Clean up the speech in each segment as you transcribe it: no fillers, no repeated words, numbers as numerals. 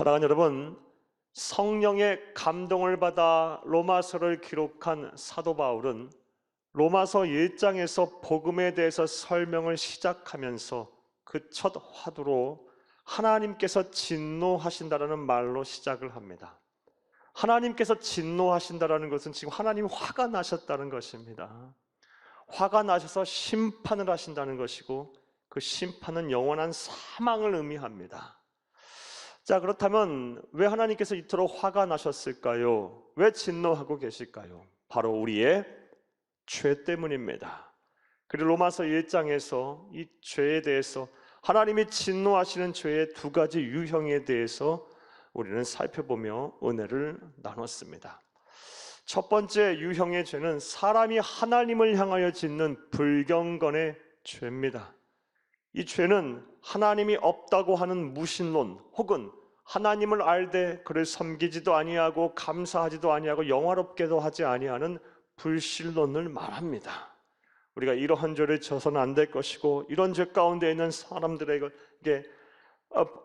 사랑하는 여러분, 성령의 감동을 받아 로마서를 기록한 사도 바울은 로마서 1장에서 복음에 대해서 설명을 시작하면서 그 첫 화두로 하나님께서 진노하신다라는 말로 시작을 합니다. 하나님께서 진노하신다라는 것은 지금 하나님이 화가 나셨다는 것입니다. 화가 나셔서 심판을 하신다는 것이고, 그 심판은 영원한 사망을 의미합니다. 자, 그렇다면 왜 하나님께서 이토록 화가 나셨을까요? 왜 진노하고 계실까요? 바로 우리의 죄 때문입니다. 그리고 로마서 1장에서 이 죄에 대해서, 하나님이 진노하시는 죄의 두 가지 유형에 대해서 우리는 살펴보며 은혜를 나눴습니다. 첫 번째 유형의 죄는 사람이 하나님을 향하여 짓는 불경건의 죄입니다. 이 죄는 하나님이 없다고 하는 무신론, 혹은 하나님을 알되 그를 섬기지도 아니하고 감사하지도 아니하고 영화롭게도 하지 아니하는 불신론을 말합니다. 우리가 이러한 죄를 져서는 안 될 것이고, 이런 죄 가운데 있는 사람들에게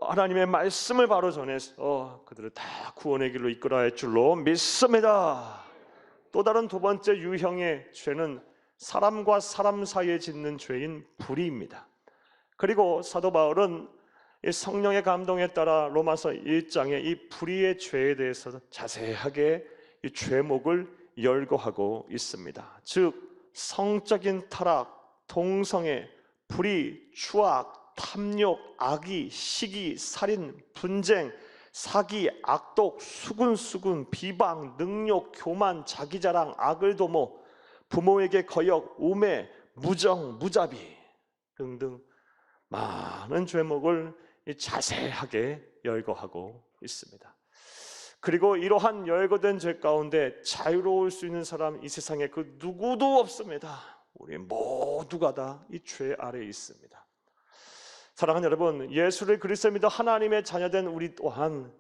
하나님의 말씀을 바로 전해서 그들을 다 구원의 길로 이끌어야 할 줄로 믿습니다. 또 다른 두 번째 유형의 죄는 사람과 사람 사이에 짓는 죄인 불의입니다. 그리고 사도 바울은 이 성령의 감동에 따라 로마서 1장에 이 불의의 죄에 대해서 자세하게 이 죄목을 열거하고 있습니다. 즉 성적인 타락, 동성애, 불의, 추악, 탐욕, 악의, 시기, 살인, 분쟁, 사기, 악독, 수군수군, 비방, 능욕, 교만, 자기자랑, 악을 도모, 부모에게 거역, 우매, 무정, 무자비 등등 많은 죄목을 자세하게 열거하고 있습니다. 그리고 이러한 열거된 죄 가운데 자유로울 수 있는 사람, 이 세상에 그 누구도 없습니다. 우리 모두가 다 이 죄 아래에 있습니다. 사랑하는 여러분, 예수를 그리스도 믿어 하나님의 자녀된 우리 또한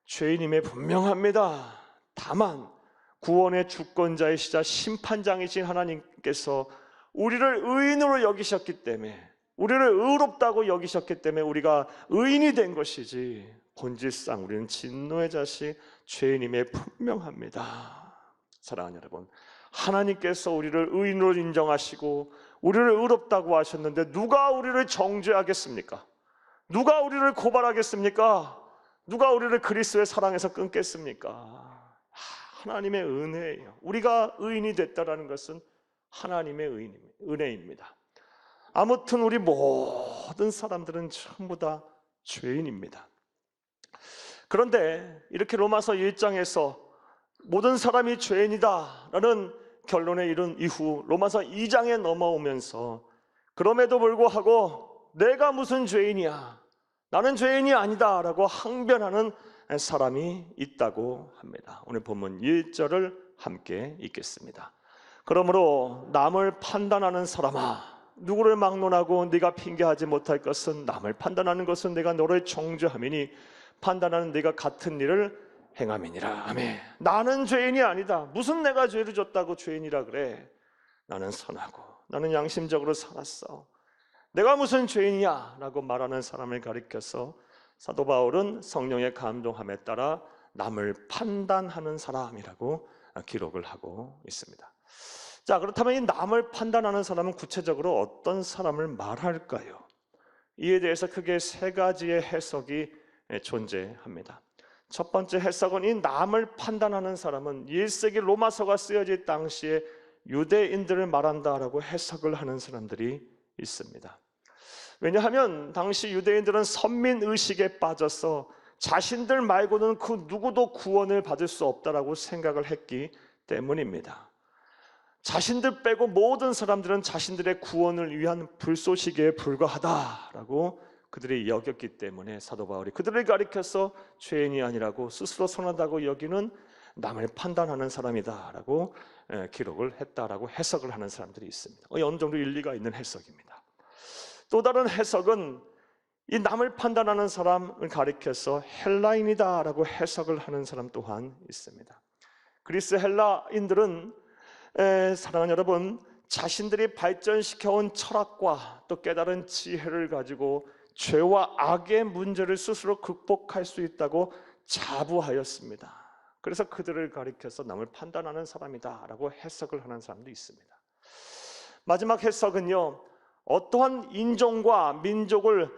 죄인임에 분명합니다. 다만 구원의 주권자이시자 심판장이신 하나님께서 우리를 의인으로 여기셨기 때문에, 우리를 의롭다고 여기셨기 때문에 우리가 의인이 된 것이지, 본질상 우리는 진노의 자식, 죄인임에 분명합니다. 사랑하는 여러분, 하나님께서 우리를 의인으로 인정하시고 우리를 의롭다고 하셨는데 누가 우리를 정죄하겠습니까? 누가 우리를 고발하겠습니까? 누가 우리를 그리스도의 사랑에서 끊겠습니까? 하나님의 은혜예요. 우리가 의인이 됐다는 것은 하나님의 은혜입니다. 아무튼 우리 모든 사람들은 전부 다 죄인입니다. 그런데 이렇게 로마서 1장에서 모든 사람이 죄인이다 라는 결론에 이른 이후 로마서 2장에 넘어오면서, 그럼에도 불구하고 내가 무슨 죄인이야, 나는 죄인이 아니다 라고 항변하는 사람이 있다고 합니다. 오늘 본문 1절을 함께 읽겠습니다. 그러므로 남을 판단하는 사람아, 누구를 막론하고 네가 핑계하지 못할 것은, 남을 판단하는 것은 내가 너를 정죄함이니 판단하는 네가 같은 일을 행함이니라. 아멘. 나는 죄인이 아니다. 무슨 내가 죄를 졌다고 죄인이라 그래. 나는 선하고 나는 양심적으로 살았어. 내가 무슨 죄인이야 라고 말하는 사람을 가리켜서 사도 바울은 성령의 감동함에 따라 남을 판단하는 사람이라고 기록을 하고 있습니다. 자, 그렇다면 이 남을 판단하는 사람은 구체적으로 어떤 사람을 말할까요? 이에 대해서 크게 세 가지의 해석이 존재합니다. 첫 번째 해석은, 이 남을 판단하는 사람은 1세기 로마서가 쓰여질 당시에 유대인들을 말한다라고 해석을 하는 사람들이 있습니다. 왜냐하면 당시 유대인들은 선민의식에 빠져서 자신들 말고는 그 누구도 구원을 받을 수 없다라고 생각을 했기 때문입니다. 자신들 빼고 모든 사람들은 자신들의 구원을 위한 불쏘시개에 불과하다라고 그들이 여겼기 때문에 사도 바울이 그들을 가리켜서 죄인이 아니라고, 스스로 선하다고 여기는 남을 판단하는 사람이다라고 기록을 했다라고 해석을 하는 사람들이 있습니다. 어느 정도 일리가 있는 해석입니다. 또 다른 해석은, 이 남을 판단하는 사람을 가리켜서 헬라인이다라고 해석을 하는 사람 또한 있습니다. 그리스 헬라인들은 사랑하는 여러분, 자신들이 발전시켜온 철학과 또 깨달은 지혜를 가지고 죄와 악의 문제를 스스로 극복할 수 있다고 자부하였습니다. 그래서 그들을 가리켜서 남을 판단하는 사람이다 라고 해석을 하는 사람도 있습니다. 마지막 해석은요, 어떠한 인종과 민족을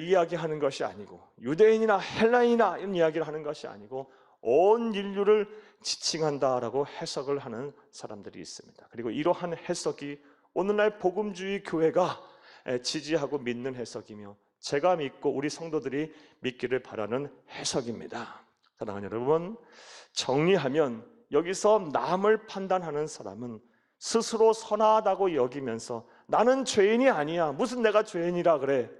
이야기하는 것이 아니고, 유대인이나 헬라인이나 이런 이야기를 하는 것이 아니고 온 인류를 지칭한다라고 해석을 하는 사람들이 있습니다. 그리고 이러한 해석이 오늘날 복음주의 교회가 지지하고 믿는 해석이며, 제가 믿고 우리 성도들이 믿기를 바라는 해석입니다. 사랑하는 여러분, 정리하면 여기서 남을 판단하는 사람은 스스로 선하다고 여기면서 나는 죄인이 아니야, 무슨 내가 죄인이라 그래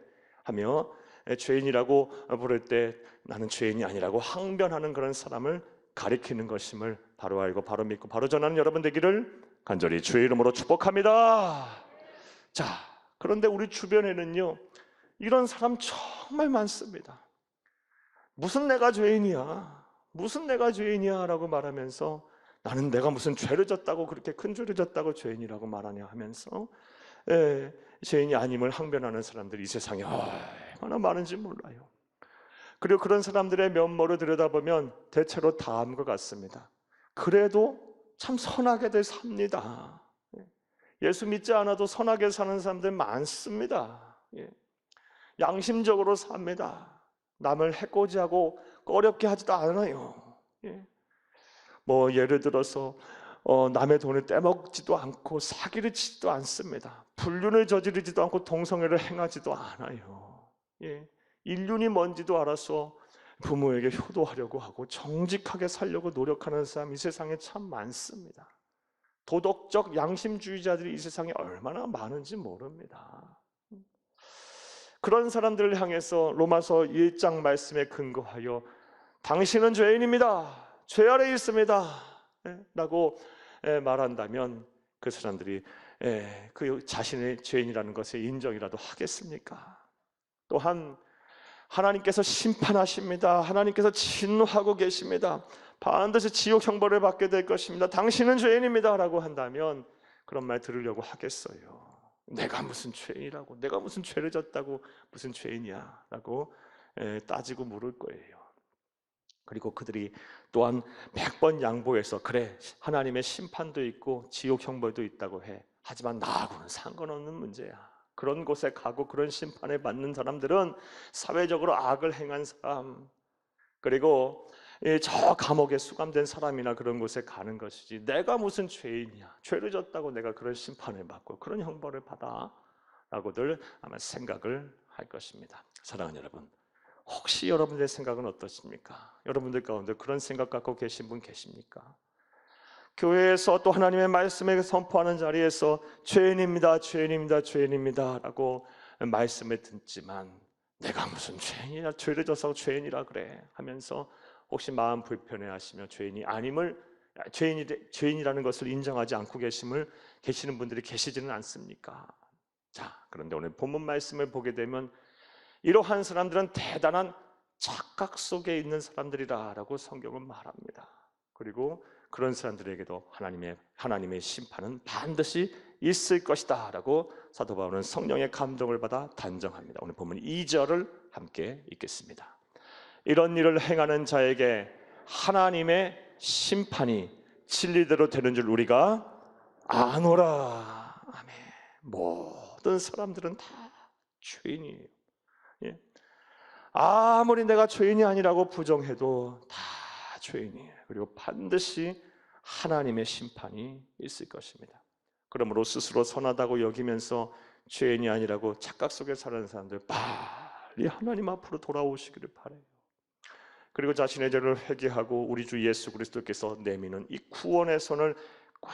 하며 죄인이라고 부를 때 나는 죄인이 아니라고 항변하는 그런 사람을 가리키는 것임을 바로 알고 바로 믿고 바로 전하는 여러분 되기를 간절히 주의 이름으로 축복합니다. 자, 그런데 우리 주변에는요, 이런 사람 정말 많습니다. 무슨 내가 죄인이야, 무슨 내가 죄인이야 라고 말하면서 나는 내가 무슨 죄를 졌다고, 그렇게 큰 죄를 졌다고 죄인이라고 말하냐 하면서 죄인이 아님을 항변하는 사람들이 이 세상에 얼마나 많은지 몰라요. 그리고 그런 사람들의 면모를 들여다보면 대체로 다음과 같습니다. 그래도 참 선하게들 삽니다. 예수 믿지 않아도 선하게 사는 사람들 많습니다. 양심적으로 삽니다. 남을 해코지하고 어렵게 하지도 않아요. 뭐 예를 들어서 남의 돈을 떼먹지도 않고 사기를 치지도 않습니다. 불륜을 저지르지도 않고 동성애를 행하지도 않아요. 인륜이 뭔지도 알아서 부모에게 효도하려고 하고 정직하게 살려고 노력하는 사람 이 세상에 참 많습니다. 도덕적 양심주의자들이 이 세상에 얼마나 많은지 모릅니다. 그런 사람들을 향해서 로마서 1장 말씀에 근거하여 당신은 죄인입니다, 죄 아래에 있습니다 라고 말한다면 그 사람들이 그 자신의 죄인이라는 것에 인정이라도 하겠습니까? 또한 하나님께서 심판하십니다, 하나님께서 진노하고 계십니다, 반드시 지옥 형벌을 받게 될 것입니다, 당신은 죄인입니다 라고 한다면 그런 말 들으려고 하겠어요? 내가 무슨 죄인이라고, 내가 무슨 죄를 졌다고 무슨 죄인이야 라고 따지고 물을 거예요. 그리고 그들이 또한 100번 양보해서 그래, 하나님의 심판도 있고 지옥 형벌도 있다고 해, 하지만 나하고는 상관없는 문제야, 그런 곳에 가고 그런 심판을 받는 사람들은 사회적으로 악을 행한 사람, 그리고 저 감옥에 수감된 사람이나 그런 곳에 가는 것이지, 내가 무슨 죄인이야, 죄를 졌다고 내가 그런 심판을 받고 그런 형벌을 받아 라고들 아마 생각을 할 것입니다. 사랑하는 여러분, 혹시 여러분들의 생각은 어떠십니까? 여러분들 가운데 그런 생각 갖고 계신 분 계십니까? 교회에서 또 하나님의 말씀을 선포하는 자리에서 죄인입니다, 죄인입니다, 죄인입니다 라고 말씀을 듣지만 내가 무슨 죄인이야, 죄를 져서 죄인이라 그래 하면서 혹시 마음 불편해하시며 죄인이 아님을, 죄인이라는 것을 인정하지 않고 계시는 분들이 계시지는 않습니까? 자, 그런데 오늘 본문 말씀을 보게 되면 이러한 사람들은 대단한 착각 속에 있는 사람들이라고 성경은 말합니다. 그리고 그런 사람들에게도 하나님의 심판은 반드시 있을 것이다 라고 사도 바울은 성령의 감동을 받아 단정합니다. 오늘 본문 2절을 함께 읽겠습니다. 이런 일을 행하는 자에게 하나님의 심판이 진리대로 되는 줄 우리가 아노라. 아멘. 모든 사람들은 다 죄인이에요. 아무리 내가 죄인이 아니라고 부정해도 다 죄인이에요. 그리고 반드시 하나님의 심판이 있을 것입니다. 그러므로 스스로 선하다고 여기면서 죄인이 아니라고 착각 속에 사는 사람들 빨리 하나님 앞으로 돌아오시기를 바라요. 그리고 자신의 죄를 회개하고 우리 주 예수 그리스도께서 내미는 이 구원의 손을 꽉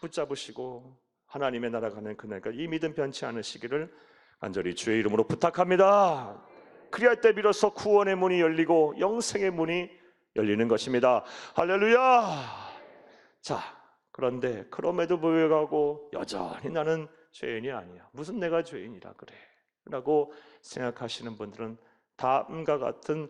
붙잡으시고 하나님의 나라 가는 그날까지 이 믿음 변치 않으시기를 간절히 주의 이름으로 부탁합니다. 그리할 때 비로소 구원의 문이 열리고 영생의 문이 열리는 것입니다. 할렐루야. 자, 그런데 그럼에도 불구하고 여전히 나는 죄인이 아니야, 무슨 내가 죄인이라 그래 라고 생각하시는 분들은 다음과 같은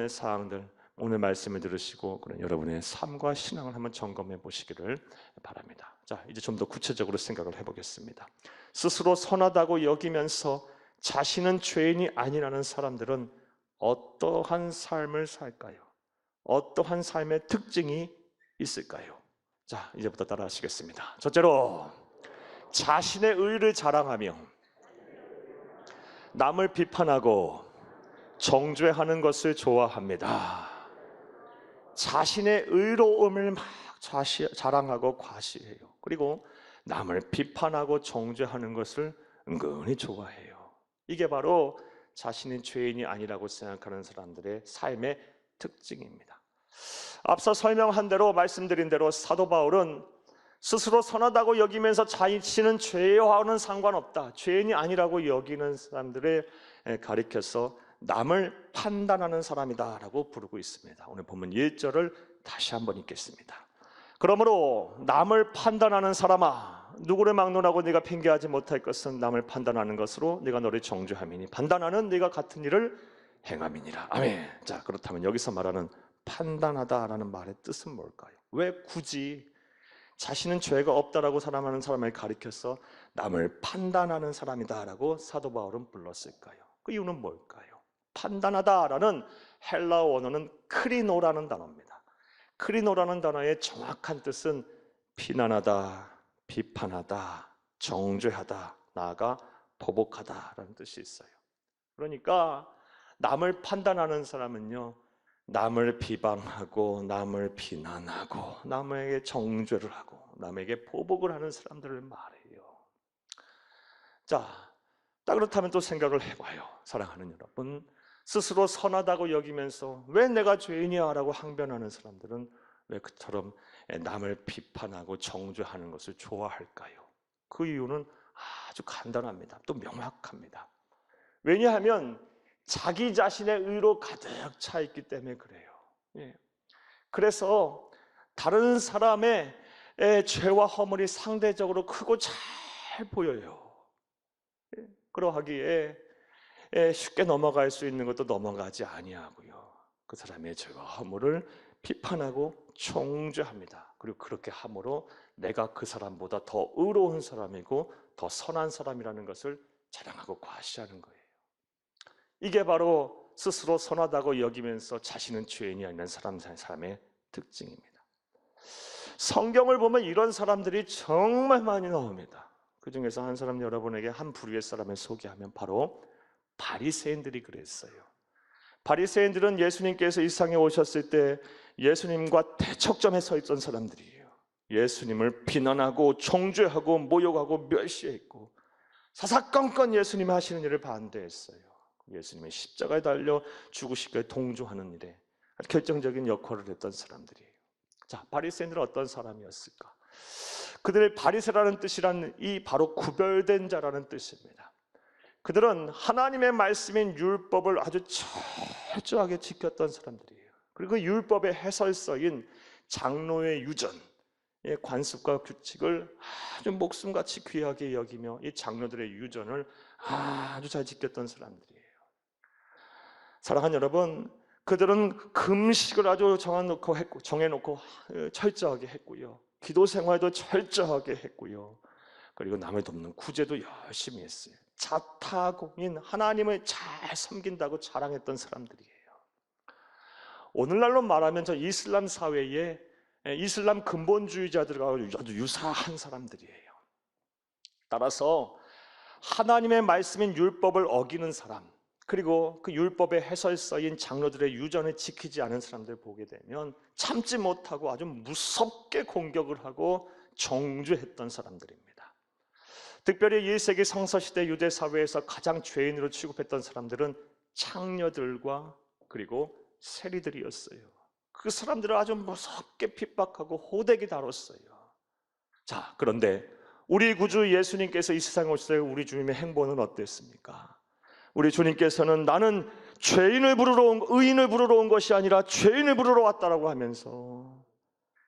사항들 오늘 말씀을 들으시고 그런 여러분의 삶과 신앙을 한번 점검해 보시기를 바랍니다. 자, 이제 좀 더 구체적으로 생각을 해보겠습니다. 스스로 선하다고 여기면서 자신은 죄인이 아니라는 사람들은 어떠한 삶을 살까요? 어떠한 삶의 특징이 있을까요? 자, 이제부터 따라 하시겠습니다. 첫째로, 자신의 의를 자랑하며 남을 비판하고 정죄하는 것을 좋아합니다. 자신의 의로움을 막 자랑하고 과시해요. 그리고 남을 비판하고 정죄하는 것을 은근히 좋아해요. 이게 바로 자신이 죄인이 아니라고 생각하는 사람들의 삶의 특징입니다. 앞서 설명한 대로, 말씀드린 대로 사도 바울은 스스로 선하다고 여기면서 자신은 죄와는 상관없다, 죄인이 아니라고 여기는 사람들을 가리켜서 남을 판단하는 사람이다 라고 부르고 있습니다. 오늘 본문 1절을 다시 한번 읽겠습니다. 그러므로 남을 판단하는 사람아, 누구를 막론하고 네가 핑계하지 못할 것은 남을 판단하는 것으로 네가 너를 정죄함이니 판단하는 네가 같은 일을 행함이니라. 아멘. 자, 그렇다면 여기서 말하는 판단하다라는 말의 뜻은 뭘까요? 왜 굳이 자신은 죄가 없다라고 사람하는 사람을 가리켜서 남을 판단하는 사람이다라고 사도 바울은 불렀을까요? 그 이유는 뭘까요? 판단하다라는 헬라어 원어는 크리노라는 단어입니다. 크리노라는 단어의 정확한 뜻은 비난하다, 비판하다, 정죄하다, 나아가 보복하다라는 뜻이 있어요. 그러니까 남을 판단하는 사람은요, 남을 비방하고 남을 비난하고 남에게 정죄를 하고 남에게 보복을 하는 사람들을 말해요. 자, 딱 그렇다면 또 생각을 해봐요. 사랑하는 여러분, 스스로 선하다고 여기면서 왜 내가 죄인이야 라고 항변하는 사람들은 왜 그처럼 남을 비판하고 정죄하는 것을 좋아할까요? 그 이유는 아주 간단합니다. 또 명확합니다. 왜냐하면 자기 자신의 의로 가득 차 있기 때문에 그래요. 그래서 다른 사람의 죄와 허물이 상대적으로 크고 잘 보여요. 그러하기에 쉽게 넘어갈 수 있는 것도 넘어가지 아니하고요, 그 사람의 죄와 허물을 비판하고 정죄합니다. 그리고 그렇게 함으로 내가 그 사람보다 더 의로운 사람이고 더 선한 사람이라는 것을 자랑하고 과시하는 거예요. 이게 바로 스스로 선하다고 여기면서 자신은 죄인이 아닌 사람의 특징입니다. 성경을 보면 이런 사람들이 정말 많이 나옵니다. 그 중에서 한 사람, 여러분에게 한 부류의 사람을 소개하면 바로 바리새인들이 그랬어요. 바리새인들은 예수님께서 이 세상에 오셨을 때 예수님과 대척점에 서 있던 사람들이에요. 예수님을 비난하고 정죄하고 모욕하고 멸시했고 사사건건 예수님이 하시는 일을 반대했어요. 예수님의 십자가에 달려 죽으시기에 동조하는 일에 결정적인 역할을 했던 사람들이에요. 자, 바리새인들은 어떤 사람이었을까? 그들의 바리새라는 뜻이란 이 바로 구별된 자라는 뜻입니다. 그들은 하나님의 말씀인 율법을 아주 철저하게 지켰던 사람들이에요. 그리고 그 율법의 해설서인 장로의 유전, 관습과 규칙을 아주 목숨같이 귀하게 여기며 이 장로들의 유전을 아주 잘 지켰던 사람들이에요. 사랑하는 여러분, 그들은 금식을 아주 정해놓고 철저하게 했고요, 기도 생활도 철저하게 했고요, 그리고 남을 돕는 구제도 열심히 했어요. 자타공인 하나님을 잘 섬긴다고 자랑했던 사람들이에요. 오늘날로 말하면 저 이슬람 사회에 이슬람 근본주의자들과 아주 유사한 사람들이에요. 따라서 하나님의 말씀인 율법을 어기는 사람, 그리고 그 율법의 해설서인 장로들의 유전을 지키지 않은 사람들 보게 되면 참지 못하고 아주 무섭게 공격을 하고 정죄했던 사람들입니다. 특별히 1세기 성서시대 유대 사회에서 가장 죄인으로 취급했던 사람들은 창녀들과 그리고 세리들이었어요. 그 사람들을 아주 무섭게 핍박하고 호되게 다뤘어요. 자, 그런데 우리 구주 예수님께서 이 세상에 오실 때 우리 주님의 행보는 어땠습니까? 우리 주님께서는 나는 의인을 부르러 온 것이 아니라 죄인을 부르러 왔다라고 하면서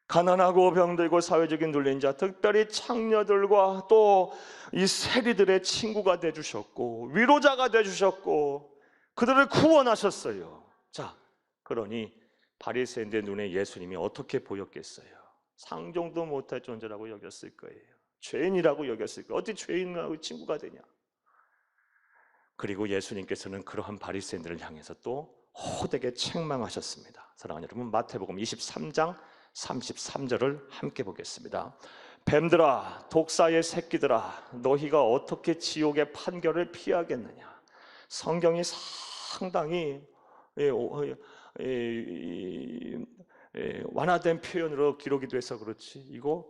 가난하고 병들고 사회적인 눌린 자, 특별히 창녀들과 또 이 세리들의 친구가 되주셨고 위로자가 되주셨고 그들을 구원하셨어요. 자, 그러니 바리새인의 눈에 예수님이 어떻게 보였겠어요? 상종도 못할 존재라고 여겼을 거예요. 죄인이라고 여겼을 거예요. 어떻게 죄인하고 친구가 되냐? 그리고 예수님께서는 그러한 바리새인들을 향해서 또 호되게 책망하셨습니다. 사랑하는 여러분, 마태복음 23장 33절을 함께 보겠습니다. 뱀들아, 독사의 새끼들아, 너희가 어떻게 지옥의 판결을 피하겠느냐. 성경이 상당히 완화된 표현으로 기록이 돼서 그렇지 이거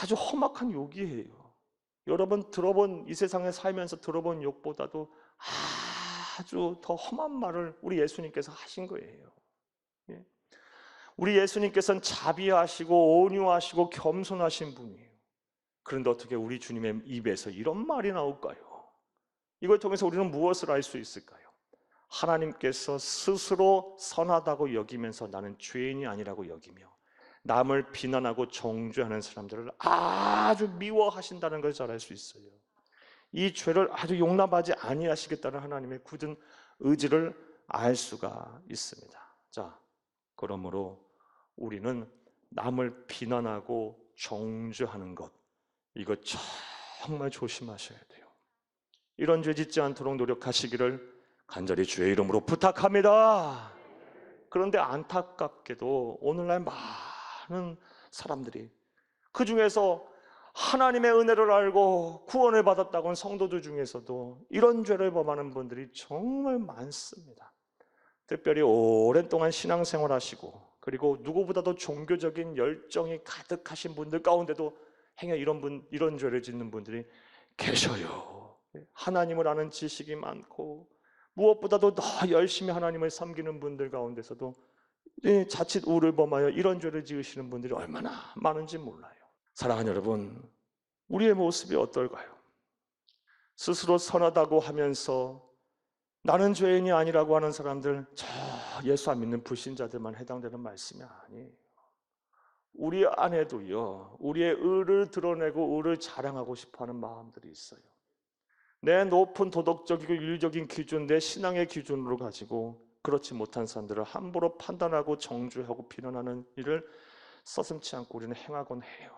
아주 험악한 욕이에요. 여러분 들어본, 이 세상에 살면서 들어본 욕보다도 아주 더 험한 말을 우리 예수님께서 하신 거예요. 예. 우리 예수님께서는 자비하시고 온유하시고 겸손하신 분이에요. 그런데 어떻게 우리 주님의 입에서 이런 말이 나올까요? 이걸 통해서 우리는 무엇을 알 수 있을까요? 하나님께서 스스로 선하다고 여기면서 나는 죄인이 아니라고 여기며 남을 비난하고 정죄하는 사람들을 아주 미워하신다는 걸 잘 알 수 있어요. 이 죄를 아주 용납하지 아니하시겠다는 하나님의 굳은 의지를 알 수가 있습니다. 자, 그러므로 우리는 남을 비난하고 정죄하는 것, 이거 정말 조심하셔야 돼요. 이런 죄 짓지 않도록 노력하시기를 간절히 주의 이름으로 부탁합니다. 그런데 안타깝게도 오늘날 많은 사람들이 그 중에서 하나님의 은혜를 알고 구원을 받았다고 하는 성도들 중에서도 이런 죄를 범하는 분들이 정말 많습니다. 특별히 오랜 동안 신앙생활 하시고 그리고 누구보다도 종교적인 열정이 가득하신 분들 가운데도 행여 이런 죄를 짓는 분들이 계셔요. 하나님을 아는 지식이 많고 무엇보다도 더 열심히 하나님을 섬기는 분들 가운데서도 자칫 우를 범하여 이런 죄를 지으시는 분들이 얼마나 많은지 몰라요. 사랑하는 여러분, 우리의 모습이 어떨까요? 스스로 선하다고 하면서 나는 죄인이 아니라고 하는 사람들, 저 예수 안 믿는 불신자들만 해당되는 말씀이 아니에요. 우리 안에도요, 우리의 의를 드러내고 의를 자랑하고 싶어하는 마음들이 있어요. 내 높은 도덕적이고 윤리적인 기준, 내 신앙의 기준으로 가지고 그렇지 못한 사람들을 함부로 판단하고 정죄하고 비난하는 일을 서슴지 않고 우리는 행하곤 해요.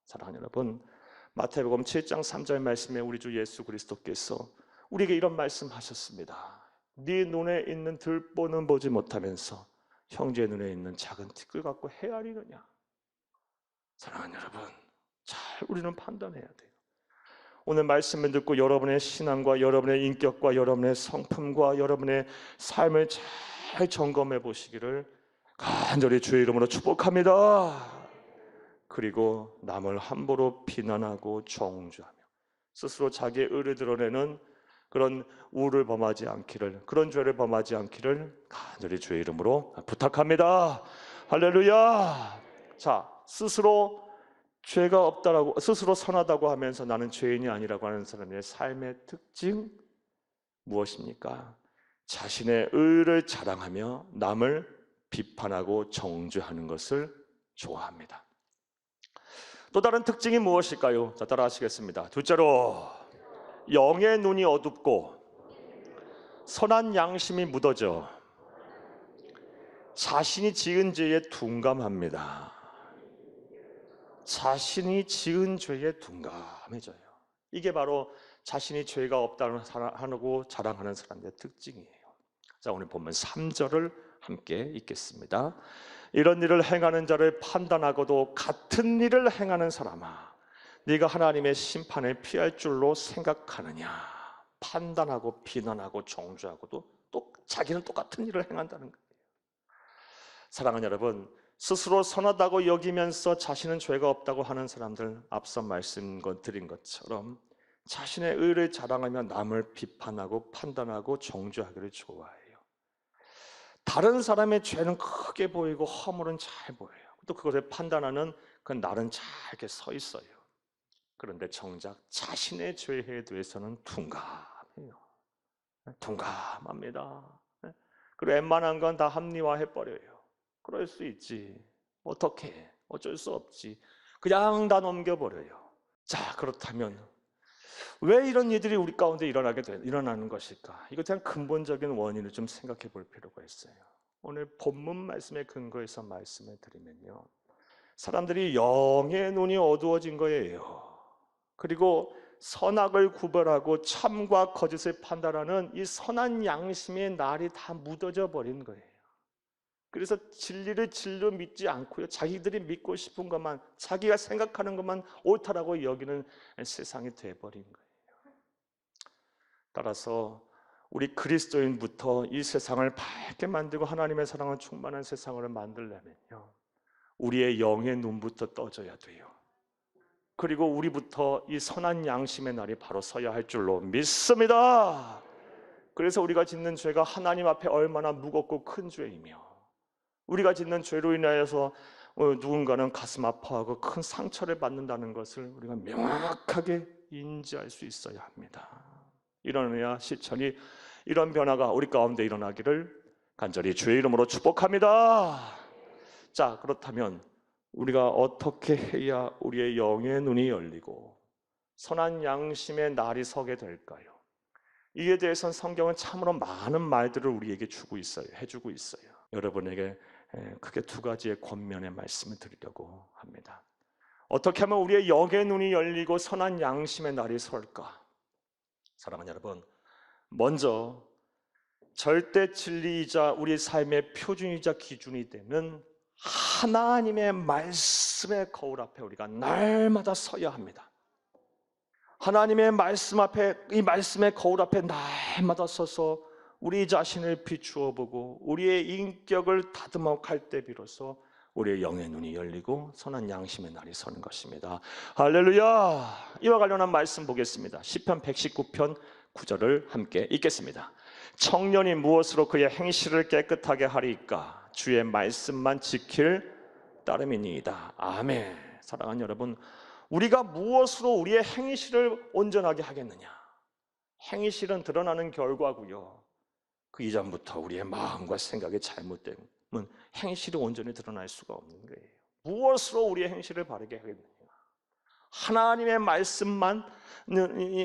사랑하는 여러분, 마태복음 7장 3절 말씀에 우리 주 예수 그리스도께서 우리에게 이런 말씀하셨습니다. 네 눈에 있는 들보는 보지 못하면서 형제 눈에 있는 작은 티끌 갖고 헤아리느냐. 사랑하는 여러분, 잘 우리는 판단해야 돼요. 오늘 말씀을 듣고 여러분의 신앙과 여러분의 인격과 여러분의 성품과 여러분의 삶을 잘 점검해 보시기를 간절히 주의 이름으로 축복합니다. 그리고 남을 함부로 비난하고 정죄하며 스스로 자기의 의를 드러내는 그런 우를 범하지 않기를, 그런 죄를 범하지 않기를 간절히 주의 이름으로 부탁합니다. 할렐루야. 자, 스스로 죄가 없다라고, 스스로 선하다고 하면서 나는 죄인이 아니라고 하는 사람의 삶의 특징 무엇입니까? 자신의 의를 자랑하며 남을 비판하고 정죄하는 것을 좋아합니다. 또 다른 특징이 무엇일까요? 자, 따라 하시겠습니다. 둘째로, 영의 눈이 어둡고 선한 양심이 묻어져 자신이 지은 죄에 둔감합니다. 자신이 지은 죄에 둔감해져요. 이게 바로 자신이 죄가 없다고 자랑하는 사람들의 특징이에요. 자, 오늘 본문 3절을 함께 읽겠습니다. 이런 일을 행하는 자를 판단하고도 같은 일을 행하는 사람아, 네가 하나님의 심판을 피할 줄로 생각하느냐. 판단하고 비난하고 정죄하고도 또 자기는 똑같은 일을 행한다는 거예요. 사랑하는 여러분, 스스로 선하다고 여기면서 자신은 죄가 없다고 하는 사람들, 앞서 말씀드린 것처럼 자신의 의를 자랑하며 남을 비판하고 판단하고 정죄하기를 좋아해요. 다른 사람의 죄는 크게 보이고 허물은 잘 보여요. 또 그것을 판단하는 그 날은 잘 이렇게 서 있어요. 그런데 정작 자신의 죄에 대해서는 둔감해요. 둔감합니다. 그리고 웬만한 건 다 합리화해버려요. 그럴 수 있지. 어떻게? 어쩔 수 없지. 그냥 다 넘겨버려요. 자, 그렇다면 왜 이런 일들이 우리 가운데 일어나는 것일까? 이거 그냥 근본적인 원인을 좀 생각해 볼 필요가 있어요. 오늘 본문 말씀에 근거해서 말씀을 드리면요, 사람들이 영의 눈이 어두워진 거예요. 그리고 선악을 구별하고 참과 거짓을 판단하는 이 선한 양심의 날이 다 묻어져 버린 거예요. 그래서 진리를 진리로 믿지 않고요, 자기들이 믿고 싶은 것만, 자기가 생각하는 것만 옳다라고 여기는 세상이 돼버린 거예요. 따라서 우리 그리스도인부터 이 세상을 밝게 만들고 하나님의 사랑을 충만한 세상을 만들려면요, 우리의 영의 눈부터 떠져야 돼요. 그리고 우리부터 이 선한 양심의 날이 바로 서야 할 줄로 믿습니다. 그래서 우리가 짓는 죄가 하나님 앞에 얼마나 무겁고 큰 죄이며, 우리가 짓는 죄로 인하여서 누군가는 가슴 아파하고 큰 상처를 받는다는 것을 우리가 명확하게 인지할 수 있어야 합니다. 이러느냐 실천이, 이런 변화가 우리 가운데 일어나기를 간절히 주의 이름으로 축복합니다. 자, 그렇다면 우리가 어떻게 해야 우리의 영의 눈이 열리고 선한 양심의 날이 서게 될까요? 이에 대해서는 성경은 참으로 많은 말들을 우리에게 주고 있어요. 해주고 있어요. 여러분에게 크게 두 가지의 권면의 말씀을 드리려고 합니다. 어떻게 하면 우리의 영의 눈이 열리고 선한 양심의 날이 설까? 사랑하는 여러분, 먼저 절대 진리이자 우리 삶의 표준이자 기준이 되는 하나님의 말씀의 거울 앞에 우리가 날마다 서야 합니다. 하나님의 말씀 앞에, 이 말씀의 거울 앞에 날마다 서서 우리 자신을 비추어 보고 우리의 인격을 다듬어 갈 때 비로소 우리의 영의 눈이 열리고 선한 양심의 날이 서는 것입니다. 할렐루야. 이와 관련한 말씀 보겠습니다. 시편 119편 9절을 함께 읽겠습니다. 청년이 무엇으로 그의 행실을 깨끗하게 하리까? 주의 말씀만 지킬 따름이니이다. 아멘. 사랑하는 여러분, 우리가 무엇으로 우리의 행실을 온전하게 하겠느냐? 행실은 드러나는 결과고요, 그 이전부터 우리의 마음과 생각이 잘못되면 행실이 온전히 드러날 수가 없는 거예요. 무엇으로 우리의 행실을 바르게 하겠느냐? 하나님의 말씀만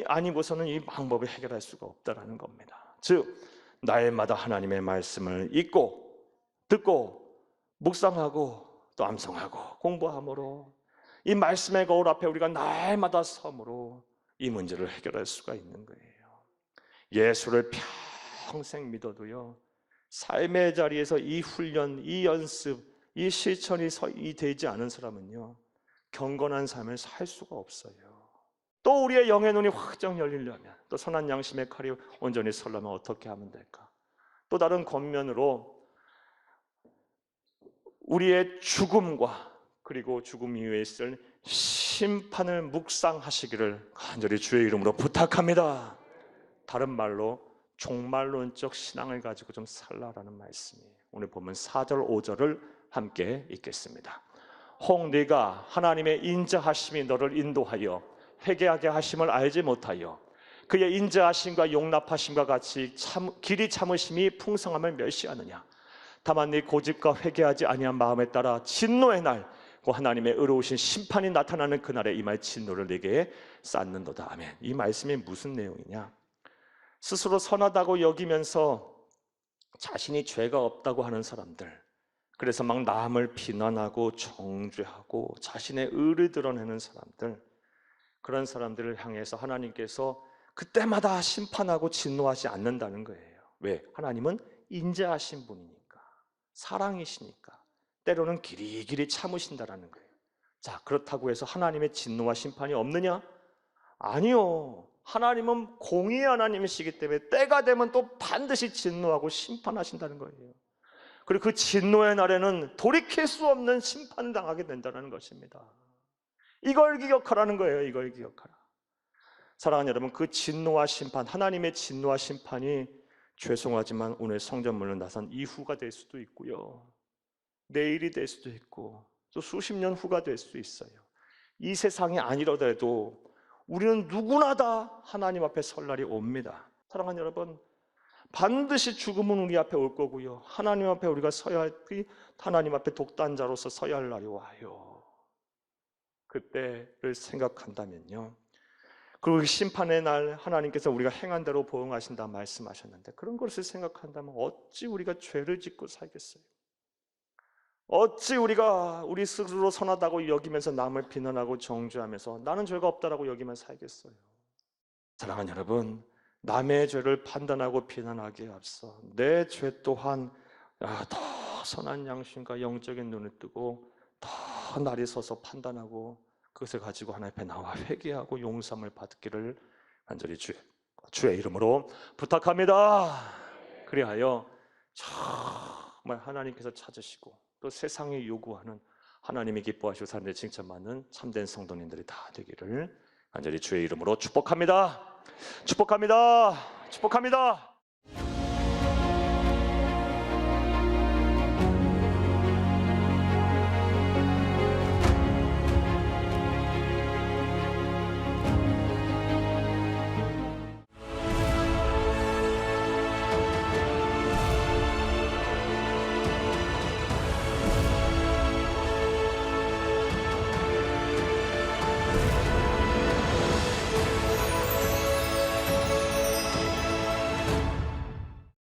아니고서는 이 방법을 해결할 수가 없다라는 겁니다. 즉, 날마다 하나님의 말씀을 읽고 듣고 묵상하고 또 암송하고 공부함으로, 이 말씀의 거울 앞에 우리가 날마다 섬으로 이 문제를 해결할 수가 있는 거예요. 예수를 평생 믿어도요, 삶의 자리에서 이 훈련, 이 연습, 이 실천이 되지 않은 사람은요, 경건한 삶을 살 수가 없어요. 또 우리의 영의 눈이 확정 열리려면, 또 선한 양심의 칼이 온전히 서려면 어떻게 하면 될까? 또 다른 겉면으로 우리의 죽음과 그리고 죽음 이후에 있을 심판을 묵상하시기를 간절히 주의 이름으로 부탁합니다. 다른 말로 종말론적 신앙을 가지고 좀 살라라는 말씀이에요. 오늘 보면 4절 5절을 함께 읽겠습니다. 혹 네가 하나님의 인자하심이 너를 인도하여 회개하게 하심을 알지 못하여 그의 인자하심과 용납하심과 같이 길이 참으심이 풍성함을 멸시하느냐? 다만 네 고집과 회개하지 아니한 마음에 따라 진노의 날, 그 하나님의 의로우신 심판이 나타나는 그날에 임할 진노를 네게 쌓는도다. 아멘. 이 말씀이 무슨 내용이냐? 스스로 선하다고 여기면서 자신이 죄가 없다고 하는 사람들, 그래서 막 남을 비난하고 정죄하고 자신의 의를 드러내는 사람들, 그런 사람들을 향해서 하나님께서 그때마다 심판하고 진노하지 않는다는 거예요. 왜? 하나님은 인자하신 분이니까, 사랑이시니까, 때로는 길이길이 참으신다라는 거예요. 자, 그렇다고 해서 하나님의 진노와 심판이 없느냐? 아니요. 하나님은 공의의 하나님이시기 때문에 때가 되면 또 반드시 진노하고 심판하신다는 거예요. 그리고 그 진노의 날에는 돌이킬 수 없는 심판을 당하게 된다는 것입니다. 이걸 기억하라는 거예요. 이걸 기억하라. 사랑하는 여러분, 그 진노와 심판, 하나님의 진노와 심판이 죄송하지만 오늘 성전문을 나선 이후가 될 수도 있고요, 내일이 될 수도 있고 또 수십 년 후가 될 수도 있어요. 이 세상이 아니더라도 우리는 누구나 다 하나님 앞에 설 날이 옵니다. 사랑하는 여러분, 반드시 죽음은 우리 앞에 올 거고요, 하나님 앞에 우리가 서야 할, 하나님 앞에 독단자로서 서야 할 날이 와요. 그때를 생각한다면요, 그리고 심판의 날 하나님께서 우리가 행한 대로 보응하신다 말씀하셨는데, 그런 것을 생각한다면 어찌 우리가 죄를 짓고 살겠어요? 어찌 우리가 우리 스스로 선하다고 여기면서 남을 비난하고 정죄하면서 나는 죄가 없다라고 여기면 살겠어요? 사랑하는 여러분, 남의 죄를 판단하고 비난하기에 앞서 내 죄 또한 더 선한 양심과 영적인 눈을 뜨고 더 날이 서서 판단하고 그것을 가지고 하나님 앞에 나와 회개하고 용서함을 받기를 간절히 주의 이름으로 부탁합니다. 그리하여 정말 하나님께서 찾으시고 또 세상이 요구하는 하나님이 기뻐하시고 사람들이 칭찬받는 참된 성도님들이 다 되기를 간절히 주의 이름으로 축복합니다. 축복합니다. 축복합니다.